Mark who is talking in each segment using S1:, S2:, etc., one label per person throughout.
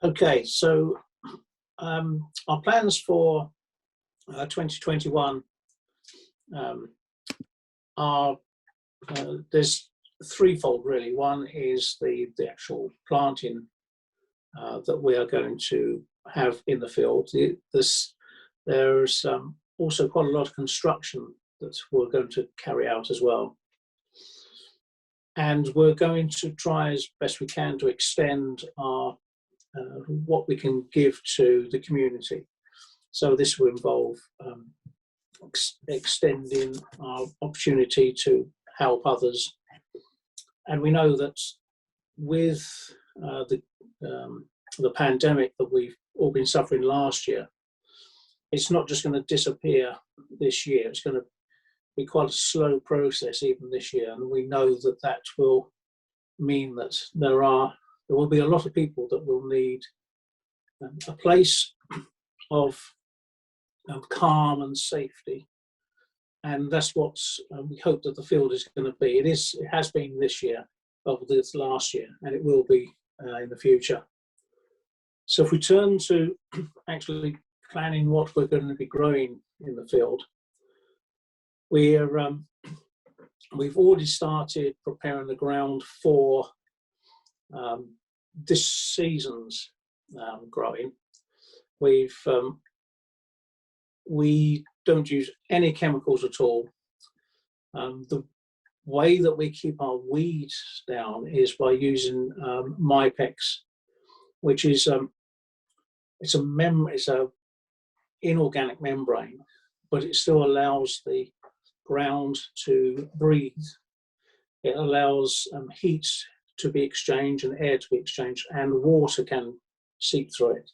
S1: Okay, so our plans for 2021 are there's threefold really. One is the actual planting that we are going to have in the field. There's also quite a lot of construction that we're going to carry out as well. And we're going to try as best we can to extend our what we can give to the community. So this will involve extending our opportunity to help others. And we know that with the pandemic that we've all been suffering last year, it's not just going to disappear this year. It's going to be quite a slow process even this year. And we know that that will mean that there will be a lot of people that will need a place of calm and safety, and that's what we hope that the field is going to be. It has been this year, over this last year, and it will be in the future. So if we turn to actually planning what we're going to be growing in the field, we've already started preparing the ground for this season's growing. We don't use any chemicals at all. The way that we keep our weeds down is by using Mypex, which is it's a inorganic membrane, but it still allows the ground to breathe. It allows heat to be exchanged and air to be exchanged, and water can seep through it.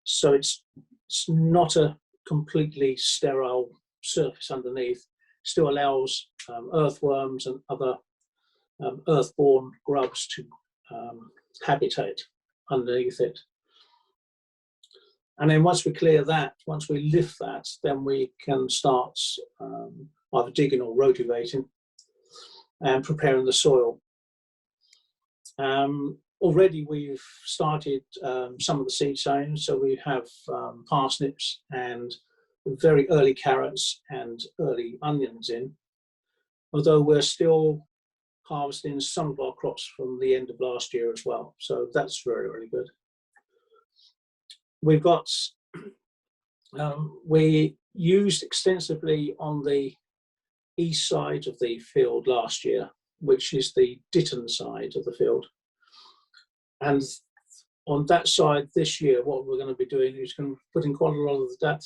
S1: So it's not a completely sterile surface underneath. Still allows earthworms and other earthborne grubs to habitate underneath it. And then once we clear that, once we lift that, then we can start either digging or rotivating and preparing the soil. Already we've started some of the seed sowing, so we have parsnips and very early carrots and early onions in, although we're still harvesting some of our crops from the end of last year as well, so that's very, really good. We've got, we used extensively on the east side of the field last year, which is the Ditton side of the field. And on that side this year, what we're going to be doing is going to be putting quite a lot of that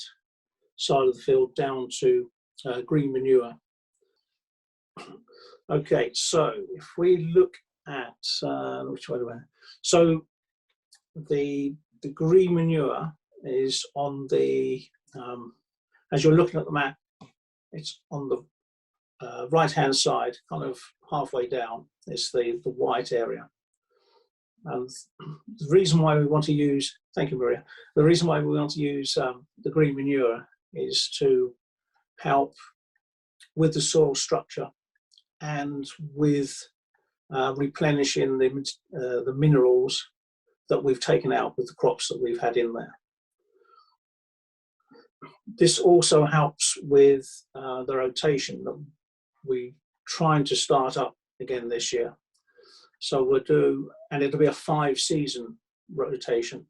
S1: side of the field down to green manure. Okay, so if we look at which way do we? So the green manure is on the as you're looking at the map, it's on the right hand side, kind of halfway down. It's the white area. And the reason why we want to use, thank you, Maria, the reason why we want to use the green manure is to help with the soil structure and with replenishing the minerals that we've taken out with the crops that we've had in there. This also helps with the rotation that we're trying to start up again this year. So we'll do, and it'll be a 5-season rotation.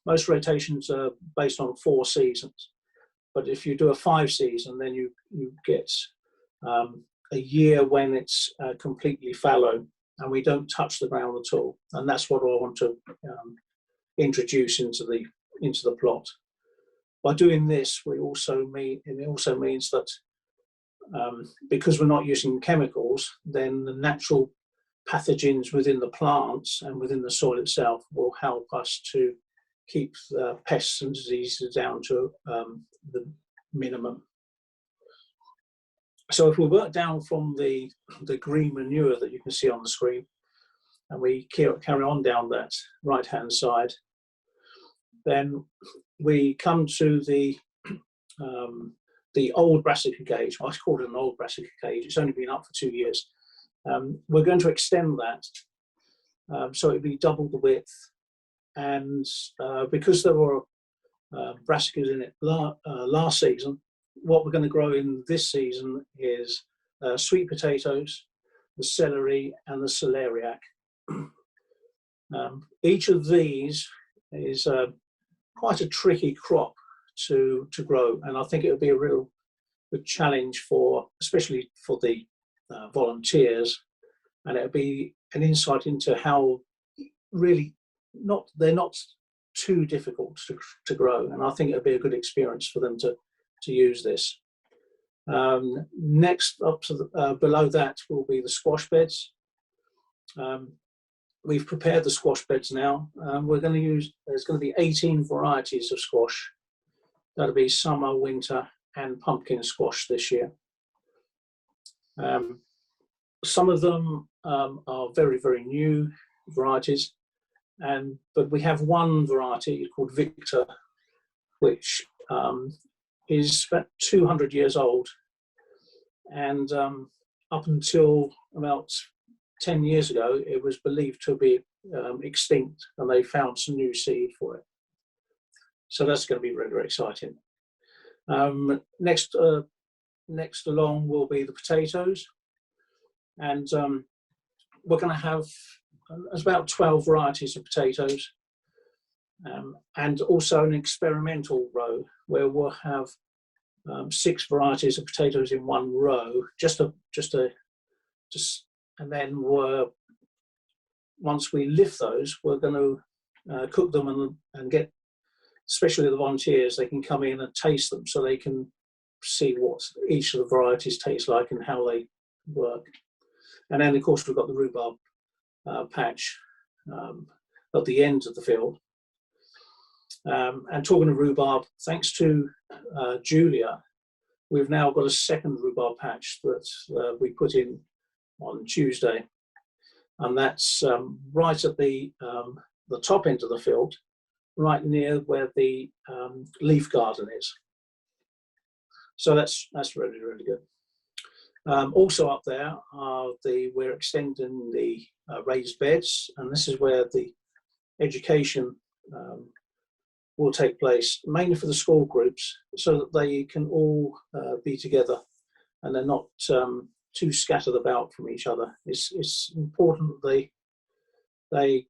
S1: Most rotations are based on 4 seasons, but if you do a 5-season, then you get a year when it's completely fallow and we don't touch the ground at all. And that's what I want to introduce into the plot. By doing this, it also means that because we're not using chemicals, then the natural pathogens within the plants and within the soil itself will help us to keep the pests and diseases down to the minimum. So if we work down from the green manure that you can see on the screen, and we carry on down that right hand side, then we come to the old Brassica Cage. I called it an old Brassica Cage. It's only been up for 2 years. We're going to extend that, so it'll be double the width, and because there were brassicas in it last season, what we're going to grow in this season is sweet potatoes, the celery, and the celeriac. Each of these is quite a tricky crop to grow, and I think it would be a real good challenge for, especially for the volunteers, and it would be an insight into how really they're not too difficult to grow, and I think it would be a good experience for them to use this. Next up to below that will be the squash beds. We've prepared the squash beds now. We're going to use, there's going to be 18 varieties of squash. That'll be summer, winter, and pumpkin squash this year. Some of them are very, very new varieties, but we have one variety called Victor, which is about 200 years old, and up until about 10 years ago, it was believed to be extinct, and they found some new seed for it. So that's going to be really, really exciting. Next along will be the potatoes, and we're going to have about 12 varieties of potatoes, and also an experimental row where we'll have 6 varieties of potatoes in one row, and then once we lift those, we're going to cook them and get, especially the volunteers, they can come in and taste them so they can see what each of the varieties taste like and how they work. And then, of course, we've got the rhubarb patch at the end of the field. And talking of rhubarb, thanks to Julia, we've now got a second rhubarb patch that we put in on Tuesday, and that's right at the top end of the field, right near where the leaf garden is. So that's really, really good. Also up there we're extending the raised beds, and this is where the education will take place, mainly for the school groups, so that they can all be together and they're not too scattered about from each other. It's important that they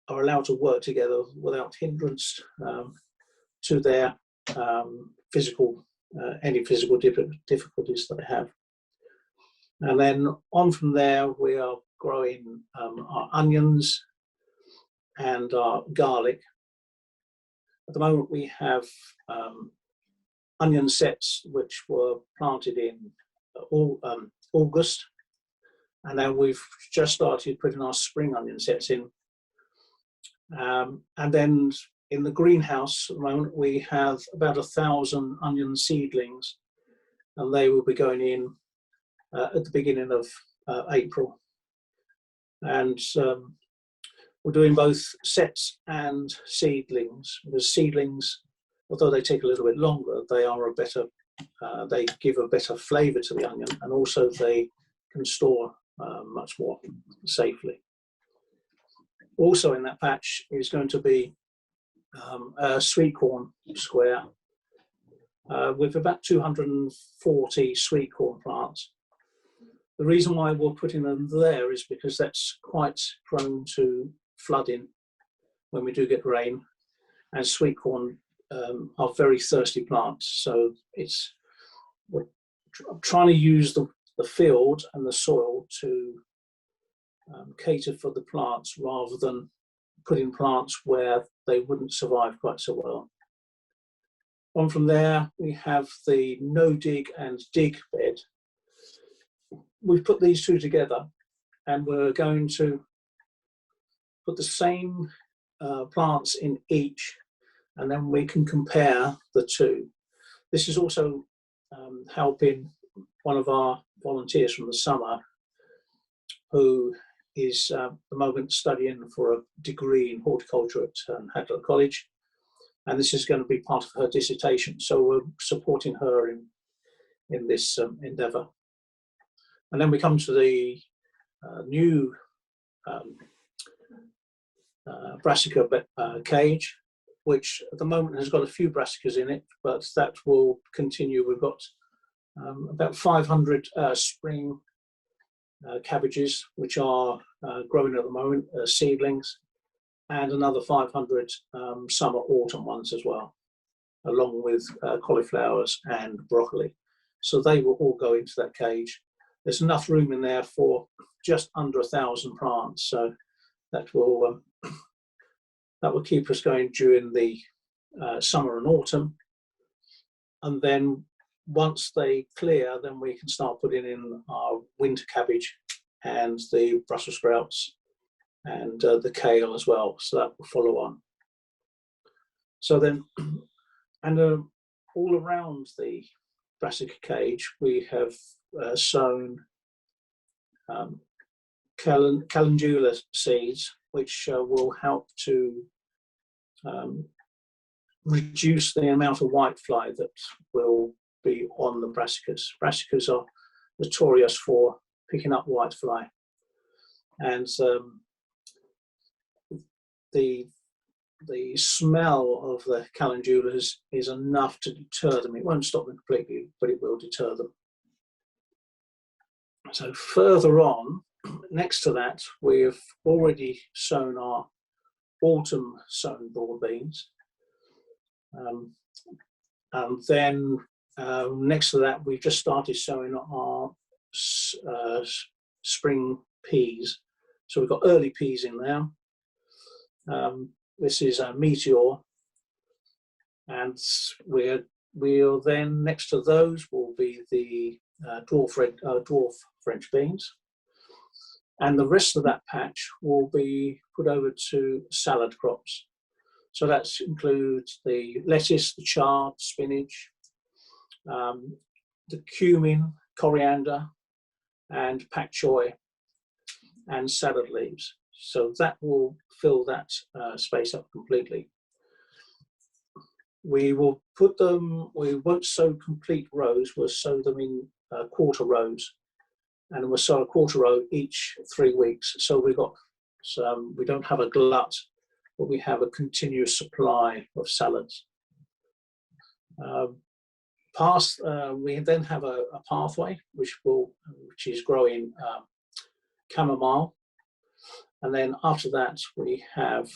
S1: are allowed to work together without hindrance to their any physical difficulties that they have. And then on from there, we are growing our onions and our garlic. At the moment, we have onion sets which were planted in August, and then we've just started putting our spring onion sets in. And then in the greenhouse at the moment, we have about 1,000 onion seedlings, and they will be going in at the beginning of April. And we're doing both sets and seedlings, because seedlings, although they take a little bit longer, they are they give a better flavour to the onion, and also they can store much more safely. Also in that patch is going to be a sweet corn square with about 240 sweet corn plants. The reason why we're putting them there is because that's quite prone to flooding when we do get rain, and sweet corn are very thirsty plants. So we're trying to use the field and the soil to cater for the plants, rather than putting plants where they wouldn't survive quite so well. On from there, we have the no dig and dig bed. We've put these two together, and we're going to put the same plants in each, and then we can compare the two. This is also helping one of our volunteers from the summer, who is at the moment studying for a degree in horticulture at Hadlow College, and this is going to be part of her dissertation. So we're supporting her in this endeavour. And then we come to the new Brassica Cage, which at the moment has got a few brassicas in it, but that will continue. We've got about 500 spring cabbages, which are growing at the moment, seedlings, and another 500 summer autumn ones as well, along with cauliflowers and broccoli. So they will all go into that cage. There's enough room in there for just under 1,000 plants, so that will keep us going during the summer and autumn. And then once they clear, then we can start putting in our winter cabbage and the Brussels sprouts and the kale as well. So that will follow on. So then, and all around the Brassica Cage, we have sown calendula seeds, which will help to reduce the amount of whitefly that will be on the brassicas. Brassicas are notorious for picking up whitefly, and the smell of the calendulas is enough to deter them. It won't stop them completely, but it will deter them. So further on, next to that, we've already sown our autumn sown broad beans. And then next to that, we've just started sowing our spring peas. So we've got early peas in there. This is a Meteor, and we'll then, next to those will be the dwarf French beans, and the rest of that patch will be put over to salad crops. So that includes the lettuce, the chard, spinach, the cumin, coriander, and pak choi, and salad leaves. So that will fill that space up completely. We will put them, we won't sow complete rows, we'll sow them in quarter rows, and we'll sow a quarter row each 3 weeks. So we don't have a glut, but we have a continuous supply of salads. We then have a pathway which is growing chamomile, and then after that we have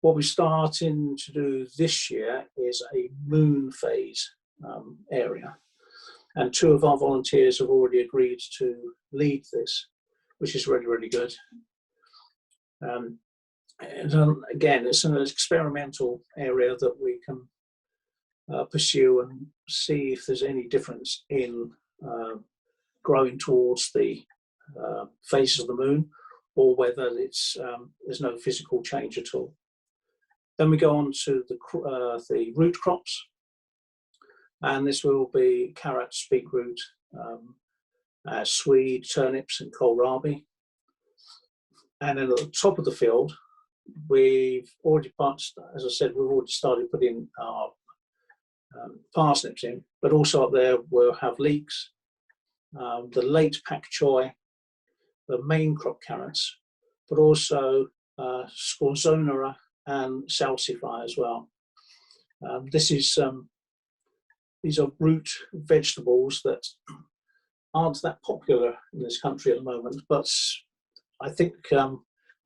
S1: what we're starting to do this year is a moon phase area, and 2 of our volunteers have already agreed to lead this, which is really, really good. And again, it's an experimental area that we can pursue and see if there's any difference in growing towards the phases of the moon, or whether there's no physical change at all. Then we go on to the root crops, and this will be carrots, beetroot, swede, turnips, and kohlrabi. And then at the top of the field, we've already, as I said, we've already started putting our parsnips in, but also up there we'll have leeks, the late pak choi, the main crop carrots, but also scorzonera and salsify as well. These are root vegetables that aren't that popular in this country at the moment, but I think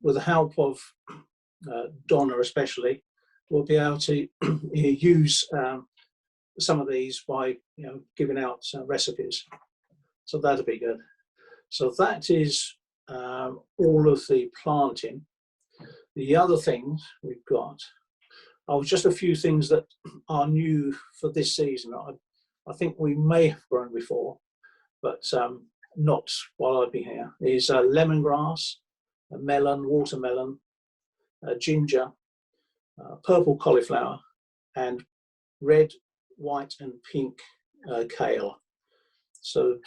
S1: with the help of Donna especially, we'll be able to use some of these by giving out recipes. So that'll be good. So that is all of the planting. The other things we've got are just a few things that are new for this season. I think we may have grown before, but not while I've been here. Is lemongrass, a melon, watermelon, ginger, purple cauliflower, and red, white, and pink kale. So,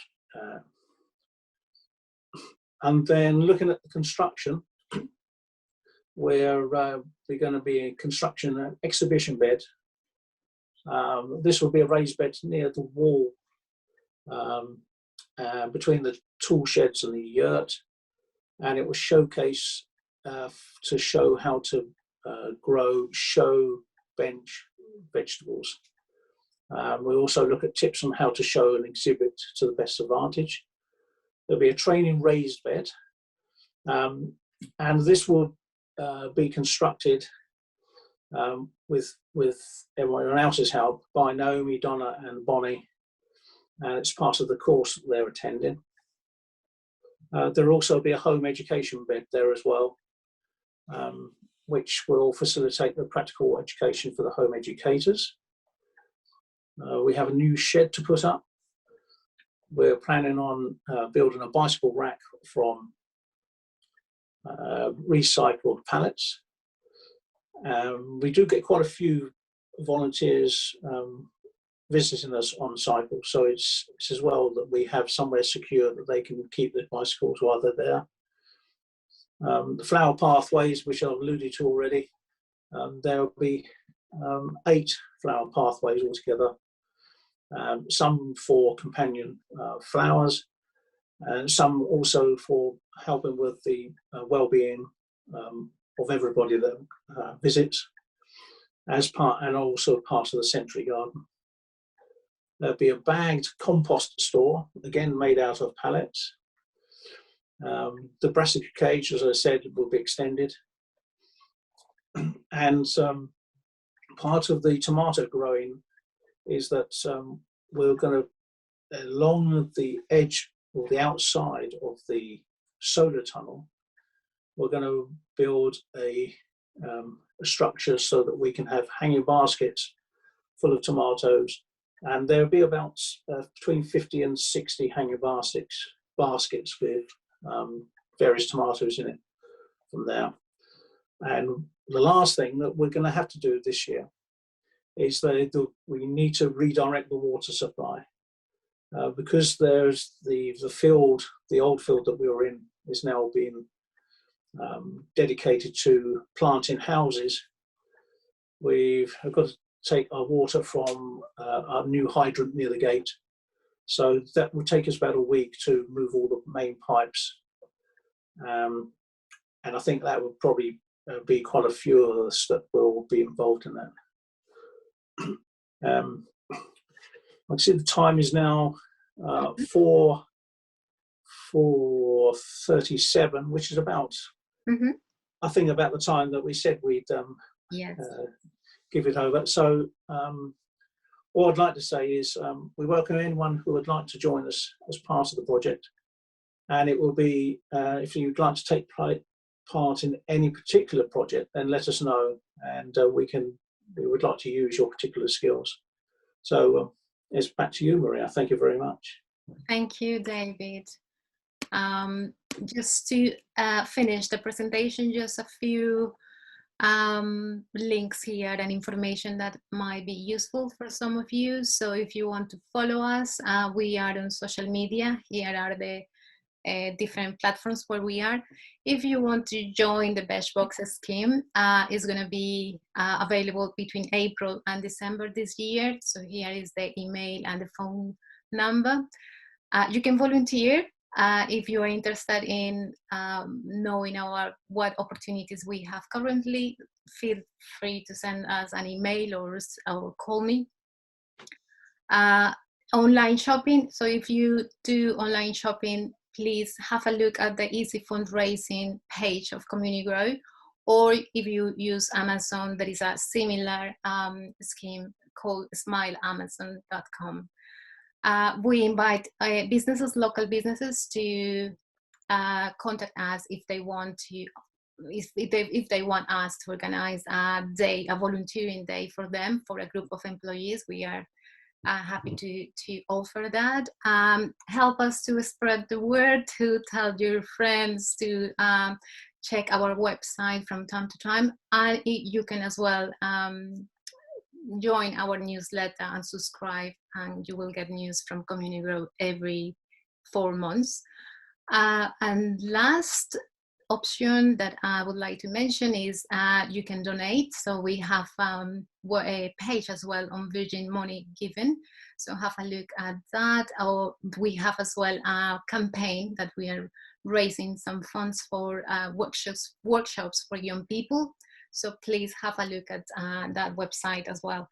S1: and then looking at the construction, where we're going to be constructing an exhibition bed. This will be a raised bed near the wall, between the tool sheds and the yurt. and it will showcase to show how to grow show bench vegetables. We also look at tips on how to show and exhibit to the best advantage. There'll be a training raised bed, and this will be constructed with everyone else's help by Naomi, Donna and Bonnie, and it's part of the course that they're attending. There will also be a home education bed there as well, which will facilitate the practical education for the home educators. We have a new shed to put up. We're planning on building a bicycle rack from recycled pallets. We do get quite a few volunteers visiting us on cycle, so it's as well that we have somewhere secure that they can keep their bicycles while they're there. The flower pathways, which I've alluded to already, there will be 8 flower pathways altogether, some for companion flowers, and some also for helping with the well-being of everybody that visits, as part, and also part of the Century Garden. There'll be a bagged compost store, again made out of pallets. The Brassica Cage, as I said, will be extended. And part of the tomato growing is that we're going to, along the edge or the outside of the solar tunnel, we're going to build a structure so that we can have hanging baskets full of tomatoes, and there'll be about between 50 and 60 hanging baskets with various tomatoes in it from there. And the last thing that we're going to have to do this year is that we need to redirect the water supply, because there's the field, the old field that we were in is now being dedicated to planting houses. We've got to take our water from our new hydrant near the gate, so that will take us about a week to move all the main pipes, and I think that will probably be quite a few of us that will be involved in that. I see the time is now 4:37, which is about, I think, about the time that we said we'd give it over. So all I'd like to say is we welcome anyone who would like to join us as part of the project, and it will be, if you'd like to take part in any particular project, then let us know, and we would like to use your particular skills. So it's back to you, Maria. Thank you very much.
S2: Thank you, David. Just to finish the presentation, just a few links here and information that might be useful for some of you. So if you want to follow us, we are on social media. Here are the different platforms where we are. If you want to join the Birchbox scheme, it's going to be available between April and December this year. So here is the email and the phone number. You can volunteer if you are interested in knowing what opportunities we have currently. Feel free to send us an email or call me. Online shopping. So if you do online shopping, please have a look at the Easy Fundraising page of Communigrow, or if you use Amazon, there is a similar scheme called smileamazon.com. We invite businesses, local businesses, to contact us if they want to, if they want us to organize a volunteering day for them, for a group of employees. We are happy to offer that. Help us to spread the word, to tell your friends to check our website from time to time, and you can as well join our newsletter and subscribe, and you will get news from Communigrow every 4 months. And last option that I would like to mention is you can donate. So we have a page as well on Virgin Money Given, so have a look at that. Or we have as well a campaign that we are raising some funds for workshops for young people. So please have a look at that website as well.